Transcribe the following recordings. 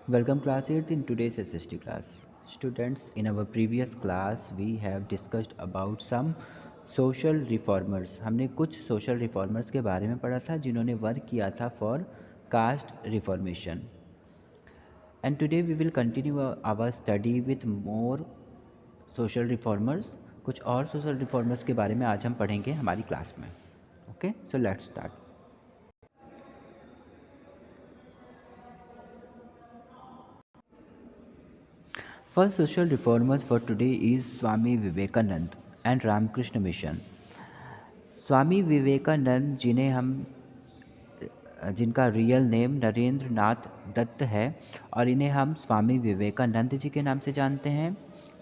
Welcome class 8th in today's SST class. Students, in our previous class we have discussed about some social reformers. हमने कुछ social reformers के बारे में पढ़ा था जिन्होंने वर्क किया था for caste reformation. And today we will continue our study with more social reformers. कुछ और social reformers के बारे में आज हम पढ़ेंगे हमारी क्लास में. Okay, so let's start. First social reformers for today is Swami Vivekanand and Ramakrishna Mission. Swami Vivekananda जिनका रियल नेम नरेंद्र नाथ दत्त है और इन्हें हम स्वामी विवेकानंद जी के नाम से जानते हैं।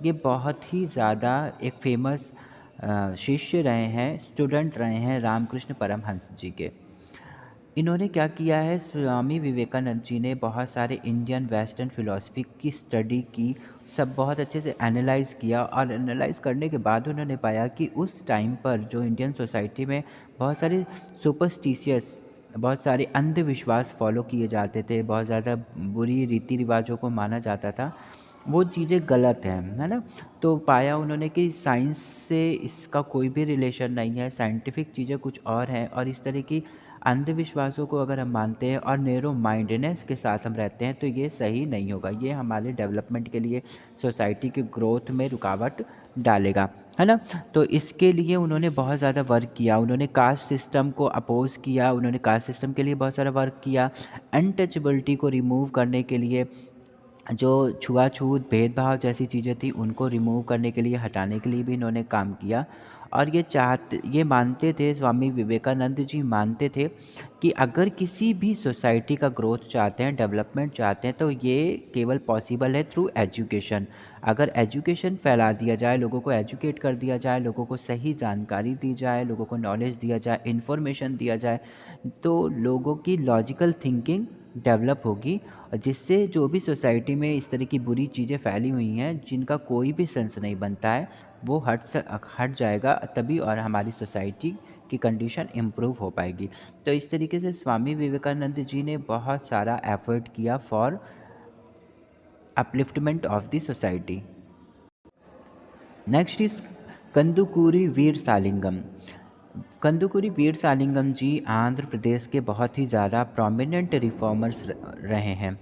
ये बहुत ही ज़्यादा एक फेमस शिष्य रहे हैं, स्टूडेंट रहे हैं रामकृष्ण परमहंस जी के। इन्होंने क्या किया है, स्वामी विवेकानंद जी ने बहुत सारे इंडियन वेस्टर्न फ़िलॉसफी की स्टडी की, सब बहुत अच्छे से एनालाइज़ किया और एनालाइज़ करने के बाद उन्होंने पाया कि उस टाइम पर जो इंडियन सोसाइटी में बहुत सारे सुपरस्टिशियस, बहुत सारे अंधविश्वास फॉलो किए जाते थे, बहुत ज़्यादा बुरी रीति रिवाजों को माना जाता था, वो चीज़ें गलत हैं, है ना। तो पाया उन्होंने कि साइंस से इसका कोई भी रिलेशन नहीं है, साइंटिफिक चीज़ें कुछ और हैं और इस तरह की अंधविश्वासों को अगर हम मानते हैं और नैरो माइंडनेस के साथ हम रहते हैं तो ये सही नहीं होगा, ये हमारे डेवलपमेंट के लिए, सोसाइटी के ग्रोथ में रुकावट डालेगा, है ना। तो इसके लिए उन्होंने बहुत ज़्यादा वर्क किया, उन्होंने कास्ट सिस्टम को अपोज़ किया, उन्होंने कास्ट सिस्टम के लिए बहुत सारा वर्क किया, अनटचेबिलिटी को रिमूव करने के लिए, जो छुआछूत भेदभाव जैसी चीज़ें थी उनको रिमूव करने के लिए, हटाने के लिए भी इन्होंने काम किया। और ये मानते थे, स्वामी विवेकानंद जी मानते थे कि अगर किसी भी सोसाइटी का ग्रोथ चाहते हैं, डेवलपमेंट चाहते हैं तो ये केवल पॉसिबल है थ्रू एजुकेशन। अगर एजुकेशन फैला दिया जाए, लोगों को एजुकेट कर दिया जाए, लोगों को सही जानकारी दी जाए, लोगों को नॉलेज दिया जाए, इन्फॉर्मेशन दिया जाए, तो लोगों की लॉजिकल थिंकिंग डेवलप होगी, जिससे जो भी सोसाइटी में इस तरह की बुरी चीज़ें फैली हुई हैं जिनका कोई भी सेंस नहीं बनता है, वो हट जाएगा तभी और हमारी सोसाइटी की कंडीशन इम्प्रूव हो पाएगी। तो इस तरीके से स्वामी विवेकानंद जी ने बहुत सारा एफर्ट किया for upliftment of the society. Next is Kandukuri Veer Salingam. Kandukuri Veer Salingam ji Andhra Pradesh के बहुत ही ज़्यादा प्रोमिनेंट रिफॉर्मर्स रहे हैं।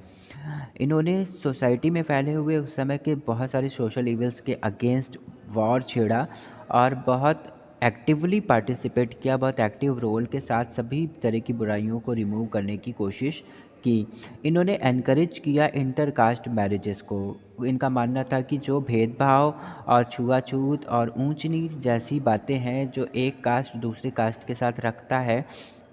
इन्होंने सोसाइटी में फैले हुए उस समय के बहुत सारे सोशल इवल्स के अगेंस्ट वॉर छेड़ा और बहुत एक्टिवली पार्टिसिपेट किया, बहुत एक्टिव रोल के साथ सभी तरह की बुराइयों को रिमूव करने की कोशिश की। इन्होंने एनकरेज किया इंटर कास्ट मैरिजेस को। इनका मानना था कि जो भेदभाव और छुआछूत और ऊंच नीच जैसी बातें हैं जो एक कास्ट दूसरे कास्ट के साथ रखता है,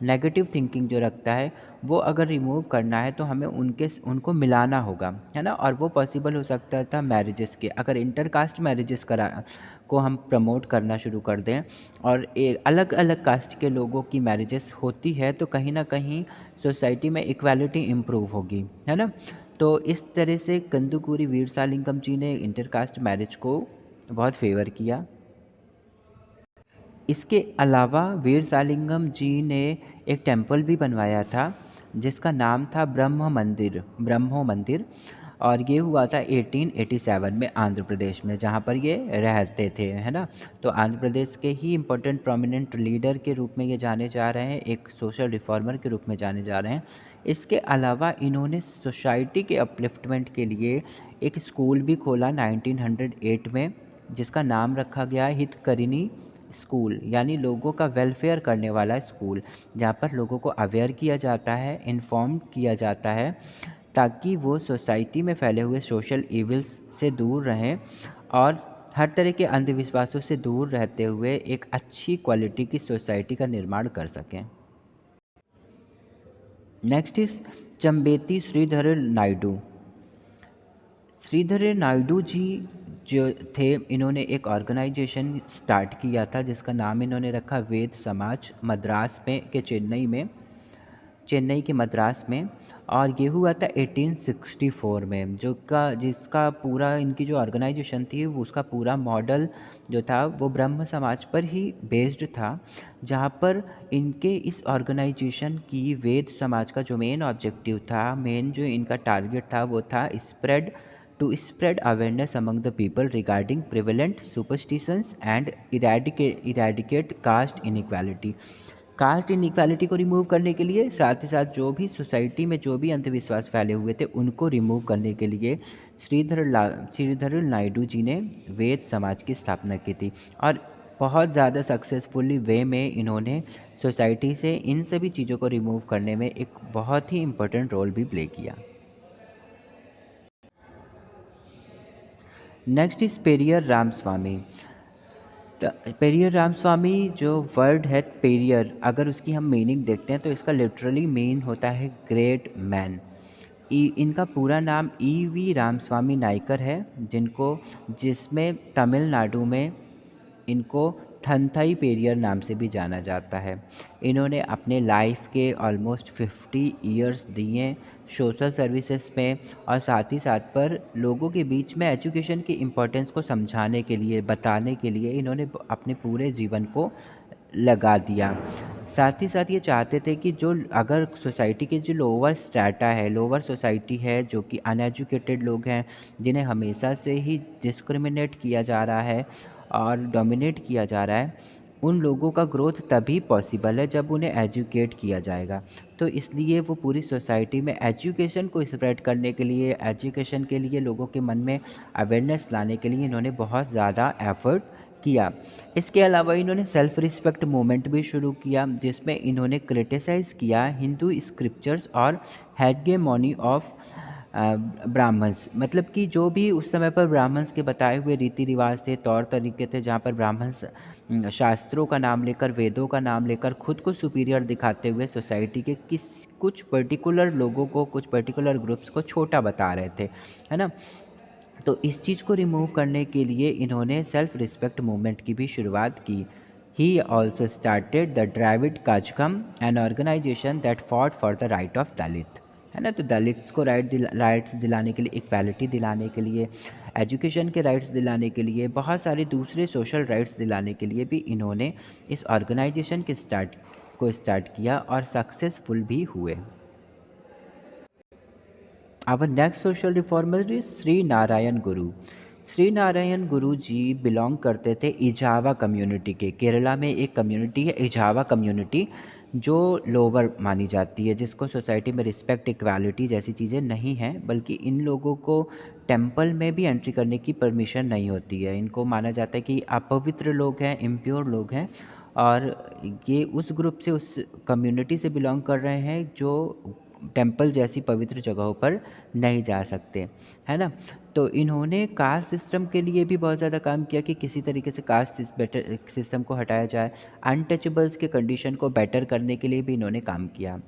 नेगेटिव थिंकिंग जो रखता है, वो अगर रिमूव करना है तो हमें उनको मिलाना होगा, है ना। और वो पॉसिबल हो सकता था मैरिजेस के, अगर इंटर कास्ट मैरिजेस को हम प्रमोट करना शुरू कर दें और एक अलग अलग कास्ट के लोगों की मैरिजेस होती है तो कहीं ना कहीं सोसाइटी में इक्वालिटी इम्प्रूव होगी, है ना। तो इस तरह से कंदुकूरी वीरसालिंगम जी ने इंटरकास्ट मैरिज को बहुत फेवर किया। इसके अलावा वीरसालिंगम जी ने एक टेम्पल भी बनवाया था जिसका नाम था ब्रह्मो मंदिर, और ये हुआ था 1887 में आंध्र प्रदेश में, जहाँ पर ये रहते थे, है ना। तो आंध्र प्रदेश के ही इम्पोर्टेंट प्रोमिनेंट लीडर के रूप में ये जाने जा रहे हैं, एक सोशल रिफॉर्मर के रूप में जाने जा रहे हैं। इसके अलावा इन्होंने सोसाइटी के अपलिफ्टमेंट के लिए एक स्कूल भी खोला 1908 में, जिसका नाम रखा गया हितकरिणी स्कूल, यानी लोगों का वेलफेयर करने वाला स्कूल, जहाँ पर लोगों को अवेयर किया जाता है, इन्फॉर्म किया जाता है, ताकि वो सोसाइटी में फैले हुए सोशल इविल्स से दूर रहें और हर तरह के अंधविश्वासों से दूर रहते हुए एक अच्छी क्वालिटी की सोसाइटी का निर्माण कर सकें। Next is Chembeti Sridhar Naidu. श्रीधर नायडू जी जो थे, इन्होंने एक ऑर्गेनाइजेशन स्टार्ट किया था जिसका नाम इन्होंने रखा वेद समाज, मद्रास में के चेन्नई में। चेन्नई के मद्रास में। और ये हुआ था 1864 में, जिसका पूरा इनकी जो ऑर्गेनाइजेशन थी वो उसका पूरा मॉडल जो था वो ब्रह्म समाज पर ही बेस्ड था, जहाँ पर इनके इस ऑर्गेनाइजेशन की वेद समाज का जो मेन ऑब्जेक्टिव था, मेन जो इनका टारगेट था वो था spread awareness among the people regarding prevalent superstitions and eradicate caste inequality. Caste inequality को रिमूव करने के लिए, साथ ही साथ जो भी सोसाइटी में जो भी अंधविश्वास फैले हुए थे उनको रिमूव करने के लिए श्रीधर नायडू जी ने वेद समाज की स्थापना की थी। और बहुत ज़्यादा सक्सेसफुली वे में इन्होंने सोसाइटी से इन सभी चीज़ों को रिमूव करने में एक बहुत ही इम्पोर्टेंट रोल भी प्ले किया। Next is Periyar Ramaswamy. पेरियर रामस्वामी जो वर्ड है पेरियर, अगर उसकी हम मीनिंग देखते हैं तो इसका लिटरली मीन होता है ग्रेट मैन। इनका पूरा नाम वी रामस्वामी नायकर है, जिसमें तमिलनाडु में इनको थंथई पेरियर नाम से भी जाना जाता है। इन्होंने अपने लाइफ के ऑलमोस्ट 50 इयर्स दिए सोशल सर्विसेज में, और साथ ही साथ पर लोगों के बीच में एजुकेशन की इम्पोर्टेंस को समझाने के लिए, बताने के लिए इन्होंने अपने पूरे जीवन को लगा दिया। साथ ही साथ ये चाहते थे कि जो अगर सोसाइटी के जो लोअर स्ट्रैटा है, लोअर सोसाइटी है, जो कि अनएजुकेटेड लोग हैं, जिन्हें हमेशा से ही डिस्क्रिमिनेट किया जा रहा है और डोमिनेट किया जा रहा है, उन लोगों का ग्रोथ तभी पॉसिबल है जब उन्हें एजुकेट किया जाएगा। तो इसलिए वो पूरी सोसाइटी में एजुकेशन को स्प्रेड करने के लिए, एजुकेशन के लिए लोगों के मन में अवेयरनेस लाने के लिए इन्होंने बहुत ज़्यादा एफर्ट किया। इसके अलावा इन्होंने सेल्फ रिस्पेक्ट मूवमेंट भी शुरू किया, जिसमें इन्होंने क्रिटिसाइज़ किया हिंदू स्क्रिप्चर्स और हेगेमोनी ऑफ ब्राह्मण्स। मतलब कि जो भी उस समय पर ब्राह्मण्स के बताए हुए रीति रिवाज थे, तौर तरीके थे, जहाँ पर ब्राह्मण्स शास्त्रों का नाम लेकर, वेदों का नाम लेकर खुद को सुपीरियर दिखाते हुए सोसाइटी के कुछ पर्टिकुलर लोगों को, कुछ पर्टिकुलर ग्रुप्स को छोटा बता रहे थे, है ना। तो इस चीज़ को रिमूव करने के लिए इन्होंने सेल्फ रिस्पेक्ट मूवमेंट की भी शुरुआत की। He also started the Dravida Kazhagam, an organisation that fought for the right of Dalit, है ना। तो दलित्स को राइट्स दिलाने के लिए, इक्वालिटी दिलाने के लिए, एजुकेशन के राइट्स दिलाने के लिए, बहुत सारे दूसरे सोशल राइट्स दिलाने के लिए भी इन्होंने इस ऑर्गेनाइजेशन के स्टार्ट किया और सक्सेसफुल भी हुए। Our next social reformer is Shri Narayan Guru. Shri Narayan Guru ji belong करते थे इजावा कम्युनिटी के। केरला में एक कम्युनिटी है इजावा कम्युनिटी, जो लोअर मानी जाती है, जिसको सोसाइटी में रिस्पेक्ट, इक्वालिटी जैसी चीज़ें नहीं हैं, बल्कि इन लोगों को टेंपल में भी एंट्री करने की परमिशन नहीं होती है। इनको माना जाता है कि अपवित्र लोग हैं, इम्प्योर लोग हैं, और ये उस ग्रुप से, उस कम्युनिटी से बिलोंग कर रहे हैं जो टेंपल जैसी पवित्र जगहों पर नहीं जा सकते, है ना। तो इन्होंने कास्ट सिस्टम के लिए भी बहुत ज़्यादा काम किया कि किसी तरीके से कास्ट सिस्टम को हटाया जाए। अनटचेबल्स के कंडीशन को बेटर करने के लिए भी इन्होंने काम किया।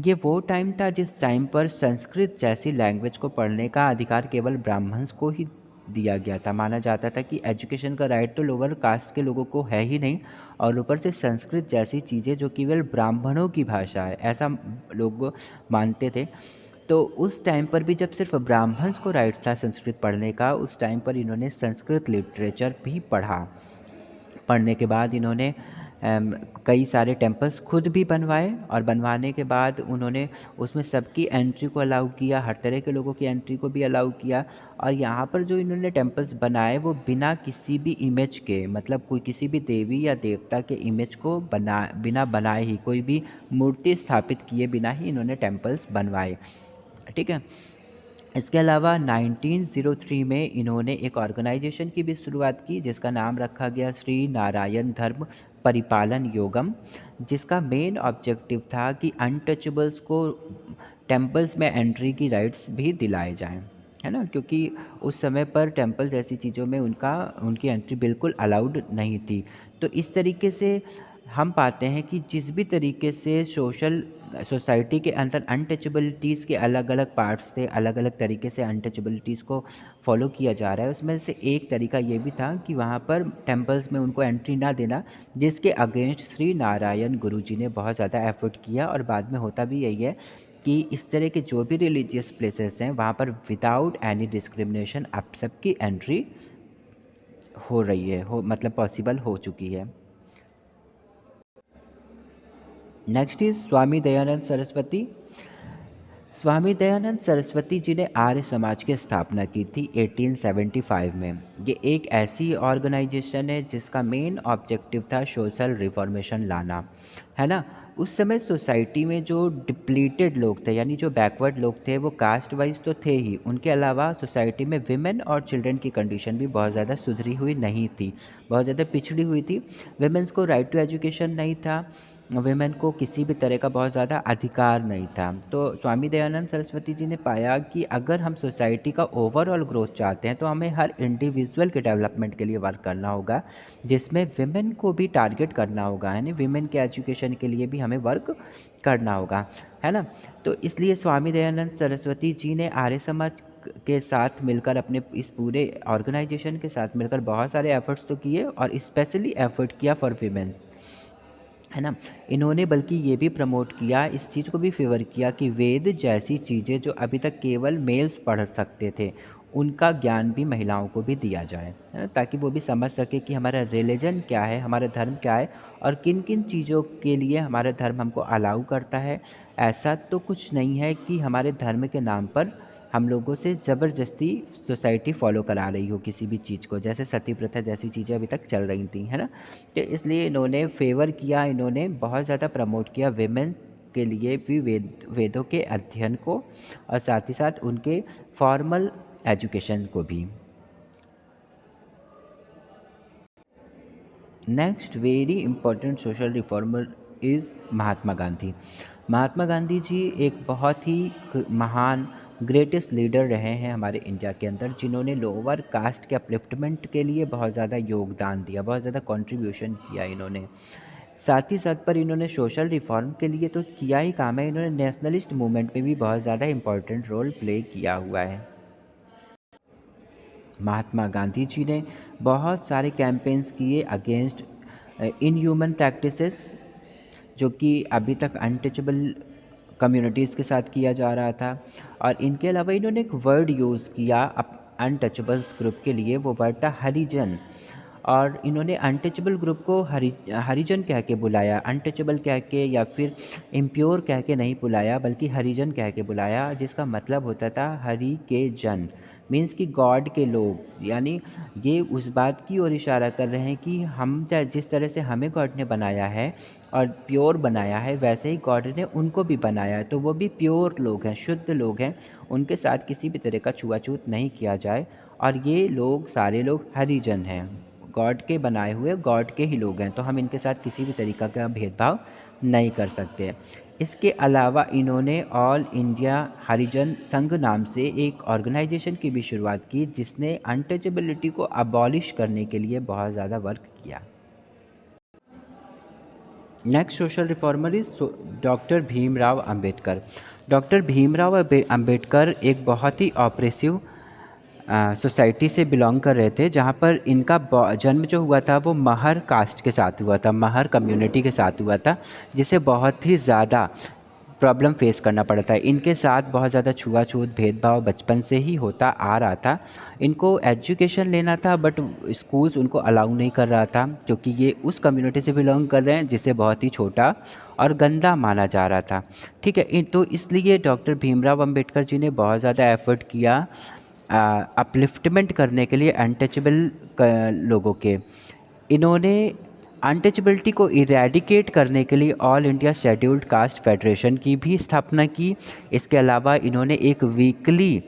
ये वो टाइम था जिस टाइम पर संस्कृत जैसी लैंग्वेज को पढ़ने का अधिकार केवल ब्राह्मण्स को ही दिया गया था। माना जाता था कि एजुकेशन का राइट तो लोअर कास्ट के लोगों को है ही नहीं, और ऊपर से संस्कृत जैसी चीज़ें जो केवल ब्राह्मणों की भाषा है, ऐसा लोग मानते थे। तो उस टाइम पर भी जब सिर्फ ब्राह्मण्स को राइट था संस्कृत पढ़ने का, उस टाइम पर इन्होंने संस्कृत लिटरेचर भी पढ़ा। पढ़ने के बाद इन्होंने कई सारे टेम्पल्स खुद भी बनवाए, और बनवाने के बाद उन्होंने उसमें सबकी एंट्री को अलाउ किया, हर तरह के लोगों की एंट्री को भी अलाउ किया। और यहाँ पर जो इन्होंने टेम्पल्स बनाए वो बिना किसी भी इमेज के, मतलब कोई किसी भी देवी या देवता के इमेज को बिना बनाए ही, कोई भी मूर्ति स्थापित किए बिना ही इन्होंने टेम्पल्स बनवाए, ठीक है। इसके अलावा 1903 में इन्होंने एक ऑर्गेनाइजेशन की भी शुरुआत की, जिसका नाम रखा गया श्री नारायण धर्म परिपालन योगम, जिसका मेन ऑब्जेक्टिव था कि अनटचेबल्स को टेम्पल्स में एंट्री की राइट्स भी दिलाए जाएं, है ना। क्योंकि उस समय पर टेम्पल जैसी चीज़ों में उनकी एंट्री बिल्कुल अलाउड नहीं थी। तो इस तरीके से हम पाते हैं कि जिस भी तरीके से सोसाइटी के अंदर अनटचेबिलिटीज़ के अलग अलग पार्ट्स थे, अलग अलग तरीके से अनटचेबिलिटीज़ को फॉलो किया जा रहा है, उसमें से एक तरीका ये भी था कि वहाँ पर टेम्पल्स में उनको एंट्री ना देना, जिसके अगेंस्ट श्री नारायण गुरु जी ने बहुत ज़्यादा एफर्ट किया। और बाद में होता भी यही है कि इस तरह के जो भी रिलीजियस प्लेसेस हैं वहाँ पर विदाउट एनी डिस्क्रिमिनेशन आप सबकी एंट्री हो रही है, मतलब पॉसिबल हो चुकी है। Next is Swami Dayanand Saraswati. स्वामी दयानंद सरस्वती जी ने आर्य समाज की स्थापना की थी 1875 में। ये एक ऐसी ऑर्गेनाइजेशन है जिसका मेन ऑब्जेक्टिव था सोशल रिफॉर्मेशन लाना, है ना। उस समय सोसाइटी में जो डिप्लीटेड लोग थे, यानी जो बैकवर्ड लोग थे, वो कास्ट वाइज तो थे ही, उनके अलावा सोसाइटी में विमेन और चिल्ड्रन की कंडीशन भी बहुत ज़्यादा सुधरी हुई नहीं थी, बहुत ज़्यादा पिछड़ी हुई थी। विमेंस को राइट टू एजुकेशन नहीं था, वुमेन को किसी भी तरह का बहुत ज़्यादा अधिकार नहीं था। तो स्वामी दयानंद सरस्वती जी ने पाया कि अगर हम सोसाइटी का ओवरऑल ग्रोथ चाहते हैं तो हमें हर इंडिविजुअल के डेवलपमेंट के लिए वर्क करना होगा, जिसमें विमेन को भी टारगेट करना होगा, यानी विमेन के एजुकेशन के लिए भी हमें वर्क करना होगा, है ना। तो इसलिए स्वामी दयानंद सरस्वती जी ने आर्य समाज के साथ मिलकर, अपने इस पूरे ऑर्गेनाइजेशन के साथ मिलकर बहुत सारे एफर्ट्स तो किए, और स्पेशली एफर्ट किया फॉर वीमेंस, है ना। इन्होंने बल्कि ये भी प्रमोट किया, इस चीज़ को भी फेवर किया कि वेद जैसी चीज़ें जो अभी तक केवल मेल्स पढ़ सकते थे, उनका ज्ञान भी महिलाओं को भी दिया जाए, है ना, ताकि वो भी समझ सके कि हमारा रिलीजन क्या है, हमारा धर्म क्या है, और किन किन चीज़ों के लिए हमारा धर्म हमको अलाउ करता है। ऐसा तो कुछ नहीं है कि हमारे धर्म के नाम पर हम लोगों से ज़बरदस्ती सोसाइटी फॉलो करा रही हो किसी भी चीज़ को, जैसे सती प्रथा जैसी चीज़ें अभी तक चल रही थी, है ना। तो इसलिए इन्होंने फेवर किया, इन्होंने बहुत ज़्यादा प्रमोट किया वेमेन के लिए भी वेदों के अध्ययन को, और साथ ही साथ उनके फॉर्मल एजुकेशन को भी। Next very important social reformer is Mahatma Gandhi. Mahatma Gandhi ji एक बहुत ही महान ग्रेटेस्ट लीडर रहे हैं हमारे इंडिया के अंदर, जिन्होंने लोअर कास्ट के अपलिफ्टमेंट के लिए बहुत ज़्यादा योगदान दिया, बहुत ज़्यादा कंट्रीब्यूशन किया इन्होंने। साथ ही साथ पर इन्होंने सोशल रिफॉर्म के लिए तो किया ही काम है, इन्होंने नेशनलिस्ट मूवमेंट में भी बहुत ज़्यादा इम्पोर्टेंट रोल प्ले किया हुआ है। महात्मा गांधी जी ने बहुत सारे कैंपेन्स किए अगेंस्ट इनह्यूमन प्रैक्टिसेस, जो कि अभी तक अनटचेबल कम्युनिटीज़ के साथ किया जा रहा था। और इनके अलावा इन्होंने एक वर्ड यूज़ किया अनटचेबल्स ग्रुप के लिए, वो वर्ड था हरिजन। और इन्होंने अनटचेबल ग्रुप को हरिजन कह के बुलाया, अनटचेबल कह के या फिर इम्प्योर कह के नहीं बुलाया, बल्कि हरिजन कह के बुलाया, जिसका मतलब होता था हरि के जन, मीन्स कि गॉड के लोग। यानी ये उस बात की ओर इशारा कर रहे हैं कि हम चाहे जिस तरह से हमें गॉड ने बनाया है और प्योर बनाया है, वैसे ही गॉड ने उनको भी बनाया है, तो वो भी प्योर लोग हैं, शुद्ध लोग हैं, उनके साथ किसी भी तरह का छुआछूत नहीं किया जाए। और ये लोग सारे लोग हरिजन हैं, गॉड के बनाए हुए गॉड के ही लोग हैं, तो हम इनके साथ किसी भी तरीक़ा का भेदभाव नहीं कर सकते। इसके अलावा इन्होंने ऑल इंडिया हरिजन संघ नाम से एक ऑर्गेनाइजेशन की भी शुरुआत की, जिसने अनटचेबिलिटी को अबॉलिश करने के लिए बहुत ज़्यादा वर्क किया। Next social reformer is doctor Bhimrao Ambedkar. Doctor Bhimrao Ambedkar एक बहुत ही ऑप्रेसिव सोसाइटी से बिलोंग कर रहे थे, जहाँ पर इनका जन्म जो हुआ था वो महर कास्ट के साथ हुआ था, महर कम्युनिटी के साथ हुआ था, जिसे बहुत ही ज़्यादा प्रॉब्लम फेस करना पड़ा था। इनके साथ बहुत ज़्यादा छुआछूत भेदभाव बचपन से ही होता आ रहा था। इनको एजुकेशन लेना था, बट स्कूल्स उनको अलाउ नहीं कर रहा था, क्योंकि ये उस कम्युनिटी से बिलोंग कर रहे हैं जिसे बहुत ही छोटा और गंदा माना जा रहा था। ठीक है, तो इसलिए डॉक्टर भीमराव अंबेडकर जी ने बहुत ज़्यादा एफर्ट किया अपलिफ्टमेंट करने के लिए अनटचेबल लोगों के। इन्होंने अनटचेबिलिटी को इरेडिकेट करने के लिए all India scheduled caste federation की भी स्थापना की। इसके अलावा इन्होंने एक वीकली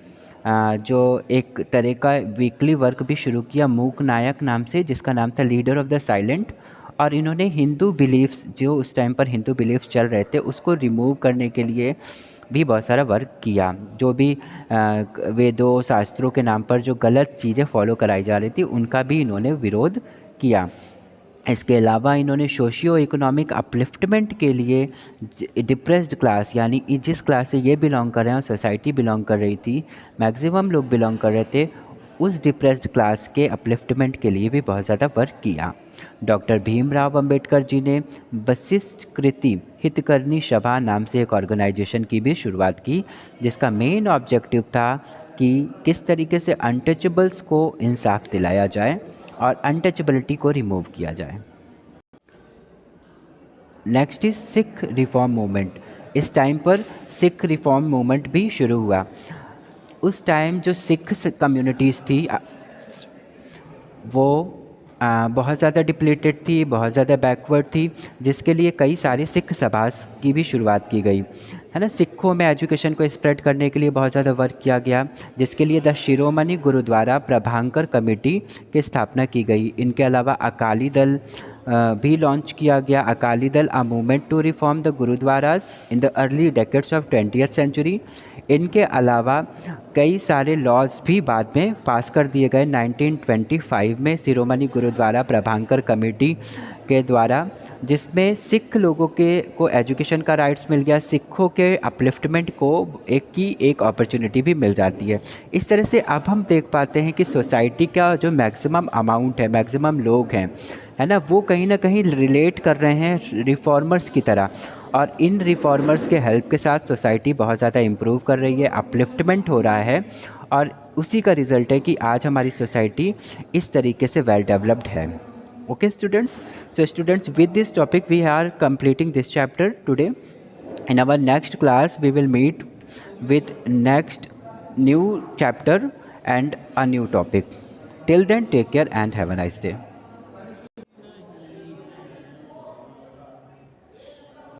जो एक तरह का वीकली वर्क भी शुरू किया मूक नायक नाम से, जिसका नाम था लीडर ऑफ द साइलेंट। और इन्होंने हिंदू बिलीफ्स, जो उस टाइम पर हिंदू बिलीफ्स चल रहे थे, उसको रिमूव करने के लिए भी बहुत सारा वर्क किया। जो भी वेदों शास्त्रों के नाम पर जो गलत चीज़ें फॉलो कराई जा रही थी, उनका भी इन्होंने विरोध किया। इसके अलावा इन्होंने सोशियो इकोनॉमिक अपलिफ्टमेंट के लिए डिप्रेस्ड क्लास, यानी जिस क्लास से ये बिलोंग कर रहे हैं, सोसाइटी बिलोंग कर रही थी, मैक्सिमम लोग बिलोंग कर रहे थे, उस डिप्रेस्ड क्लास के अपलिफ्टमेंट के लिए भी बहुत ज़्यादा वर्क किया। डॉक्टर भीमराव अंबेडकर जी ने वशिष्ठ कृति हितकरणी सभा नाम से एक ऑर्गेनाइजेशन की भी शुरुआत की, जिसका मेन ऑब्जेक्टिव था कि किस तरीके से अनटचेबल्स को इंसाफ दिलाया जाए और अनटचेबिलिटी को रिमूव किया जाए। Next is Sikh reform movement. इस टाइम पर सिख रिफॉर्म मूवमेंट भी शुरू हुआ। उस टाइम जो सिख कम्युनिटीज़ थी वो बहुत ज़्यादा डिप्लीटेड थी, बहुत ज़्यादा बैकवर्ड थी, जिसके लिए कई सारे सिख सभास की भी शुरुआत की गई, है ना। सिखों में एजुकेशन को स्प्रेड करने के लिए बहुत ज़्यादा वर्क किया गया, जिसके लिए द शिरोमणि गुरुद्वारा प्रभांकर कमेटी की स्थापना की गई। इनके अलावा अकाली दल भी लॉन्च किया गया। Akali Dal a movement to reform the gurdwaras in the early decades of 20th century. इनके अलावा कई सारे लॉज भी बाद में पास कर दिए गए 1925 में शिरोमणि गुरुद्वारा प्रभांकर कमेटी के द्वारा, जिसमें सिख लोगों को एजुकेशन का राइट्स मिल गया, सिखों के अपलिफ्टमेंट को एक अपॉर्चुनिटी भी मिल जाती है। इस तरह से अब हम देख पाते हैं कि सोसाइटी का जो मैक्सिमम अमाउंट है, मैक्सिमम लोग हैं, है ना, वो कहीं ना कहीं रिलेट कर रहे हैं रिफॉर्मर्स की तरह, और इन रिफॉर्मर्स के हेल्प के साथ सोसाइटी बहुत ज़्यादा इम्प्रूव कर रही है, अपलिफ्टमेंट हो रहा है, और उसी का रिज़ल्ट है कि आज हमारी सोसाइटी इस तरीके से वेल डेवलप्ड है। Okay students, so students, with this topic we are completing this chapter today. In our next class we will meet with next new chapter and a new topic. Till then, take care and have a nice day.